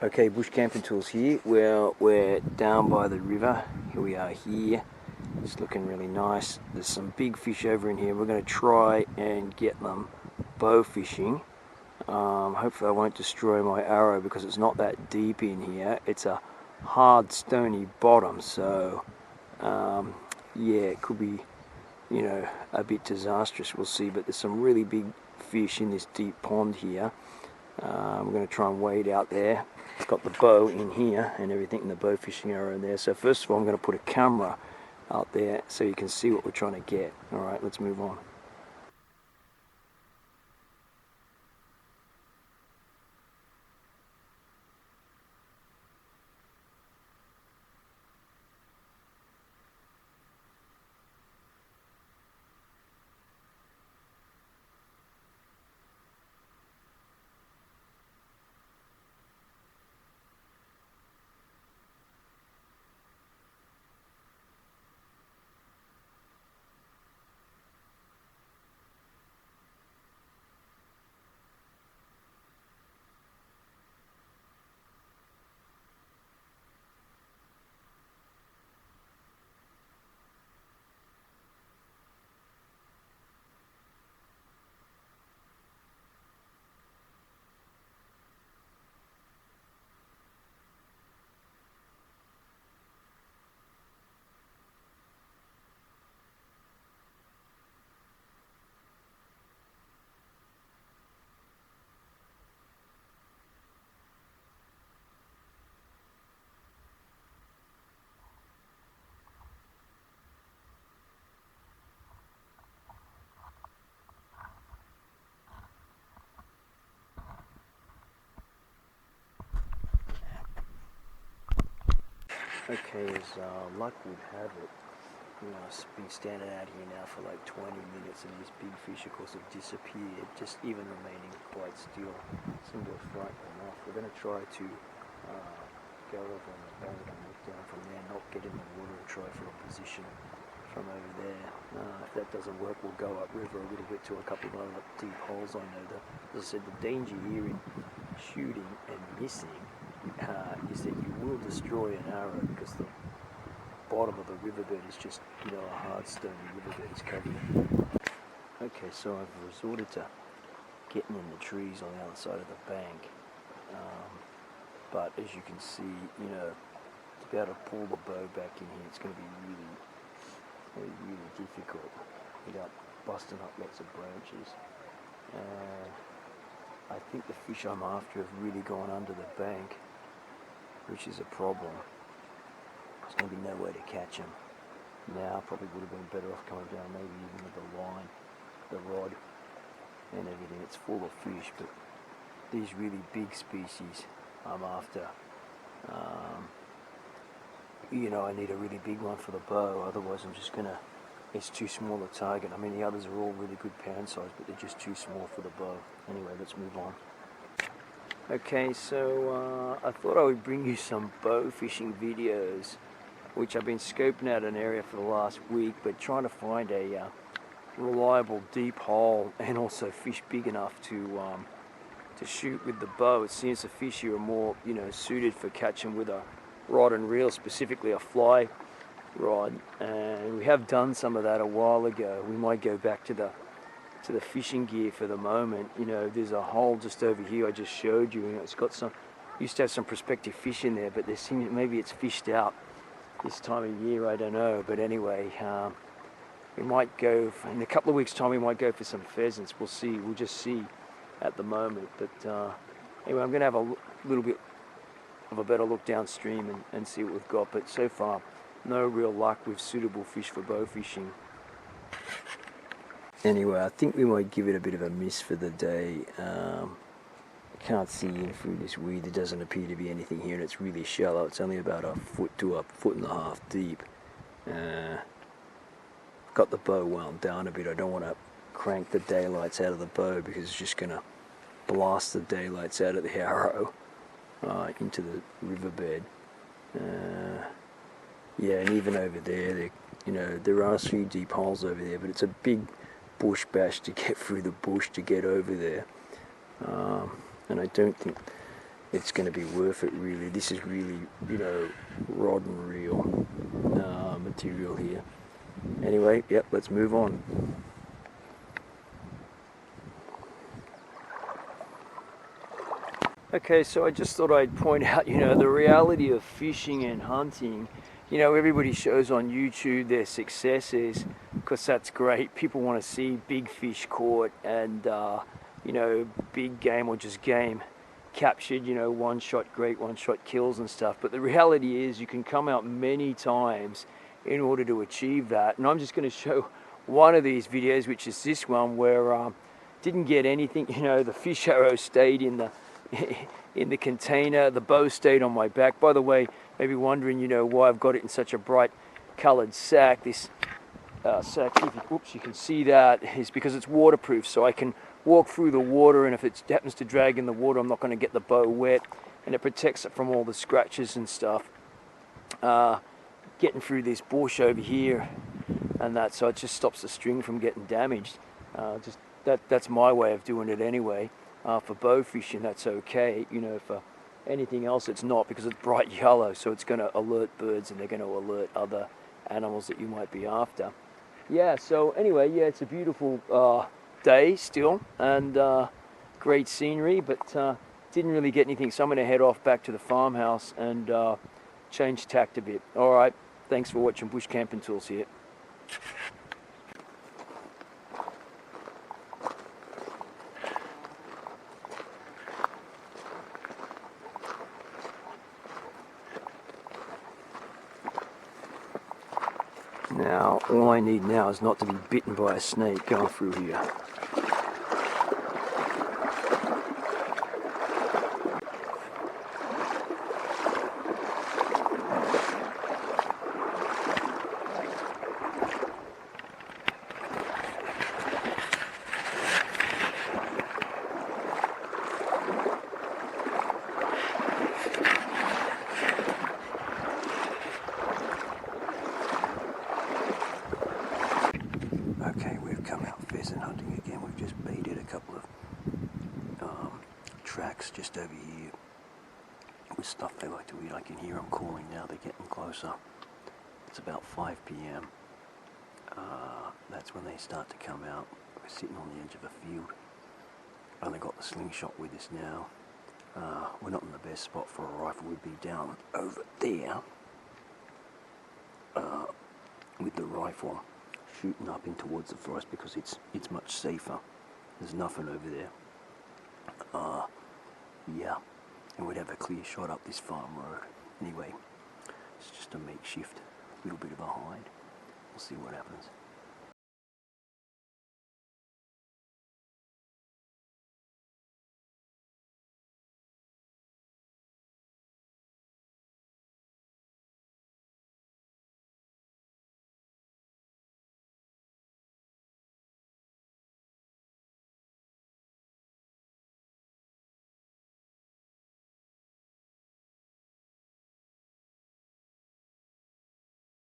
Okay, bush camping tools here. Well, we're down by the river. Here we are here. It's looking really nice. There's some big fish over in here. We're going to try and get them bow fishing. Hopefully I won't destroy my arrow because it's not that deep in here. It's a hard stony bottom, so yeah, it could be, you know, a bit disastrous. We'll see, but there's some really big fish in this deep pond here. We're going to try and wade out there. It's got the bow in here and everything, and the bow fishing arrow in there. So first of all, I'm going to put a camera out there so you can see what we're trying to get. Alright, let's move on. Okay, as luck would have it, you know, I've been standing out here now for like 20 minutes and these big fish of course have disappeared, just even remaining quite still. Seem to have frightened them off. We're going to try to go over on the bank and look down from there, not get in the water and try for a position from over there. If that doesn't work, we'll go upriver a little bit to a couple of other deep holes. I know that, as I said, the danger here in shooting and missing is that you will destroy an arrow because the bottom of the riverbed is just, you know, a hard stony riverbed is covered. Okay, so I've resorted to getting in the trees on the other side of the bank, but as you can see, you know, to be able to pull the bow back in here, it's going to be really difficult without busting up lots of branches. I think the fish I'm after have really gone under the bank, which is a problem. There's going to be no way to catch them. Now probably would have been better off coming down maybe even with the line, the rod and everything. It's full of fish, but these really big species I'm after, you know, I need a really big one for the bow, otherwise I'm just gonna, it's too small a target. I mean, the others are all really good pound size, but they're just too small for the bow. Anyway, let's move on. Okay, so I thought I would bring you some bow fishing videos, which I've been scoping out an area for the last week, but trying to find a reliable deep hole and also fish big enough to shoot with the bow. It seems the fish here are more, you know, suited for catching with a rod and reel, specifically a fly rod, and we have done some of that a while ago. We might go back to the fishing gear for the moment. You know, there's a hole just over here I just showed you, and it's got some, used to have some prospective fish in there, but there seems, maybe it's fished out this time of year, I don't know. But anyway, we might go, in a couple of weeks time we might go for some pheasants. We'll see, we'll just see at the moment. But anyway, I'm going to have a little bit of a better look downstream and see what we've got, but so far no real luck with suitable fish for bow fishing. Anyway, I think we might give it a bit of a miss for the day. I can't see in through this weed. There doesn't appear to be anything here, and it's really shallow. It's only about a foot to a foot and a half deep. Got the bow wound down a bit. I don't want to crank the daylights out of the bow because it's just going to blast the daylights out of the arrow into the riverbed. Yeah, and even over there, you know, there are a few deep holes over there, but it's a big bush bash to get through the bush to get over there. And I don't think it's going to be worth it really. This is really, you know, rod and reel material here. Anyway, yep, let's move on. Okay, so I just thought I'd point out, you know, the reality of fishing and hunting. You know, everybody shows on YouTube their successes, because that's great. People want to see big fish caught and, you know, big game or just game captured, you know, one shot great, one shot kills and stuff. But the reality is you can come out many times in order to achieve that. And I'm just going to show one of these videos, which is this one, where didn't get anything. You know, the fish arrow stayed in the container, the bow stayed on my back. By the way, maybe wondering, you know, why I've got it in such a bright colored sack. This sack, if you can see that, is because it's waterproof, so I can walk through the water, and if it happens to drag in the water, I'm not going to get the bow wet, and it protects it from all the scratches and stuff. Getting through this bush over here and that, so it just stops the string from getting damaged. That's my way of doing it anyway. For bow fishing, that's okay. You know, for anything else, it's not, because it's bright yellow, so it's going to alert birds and they're going to alert other animals that you might be after. Yeah, so anyway, yeah, it's a beautiful day still, and great scenery, but didn't really get anything, so I'm going to head off back to the farmhouse and change tact a bit. Alright, thanks for watching Bush Camping Tools here. Now, all I need now is not to be bitten by a snake going through here. Okay, we've come out pheasant hunting again. We've just baited a couple of tracks just over here with stuff they like to eat. I can hear them calling now, they're getting closer. It's about 5 p.m. That's when they start to come out. We're sitting on the edge of a field. Only got the slingshot with us now. We're not in the best spot for a rifle. We'd be down over there with the rifle, shooting up in towards the forest, because it's much safer. There's nothing over there. Yeah, and we'd have a clear shot up this farm road. Anyway, it's just a makeshift little bit of a hide. We'll see what happens.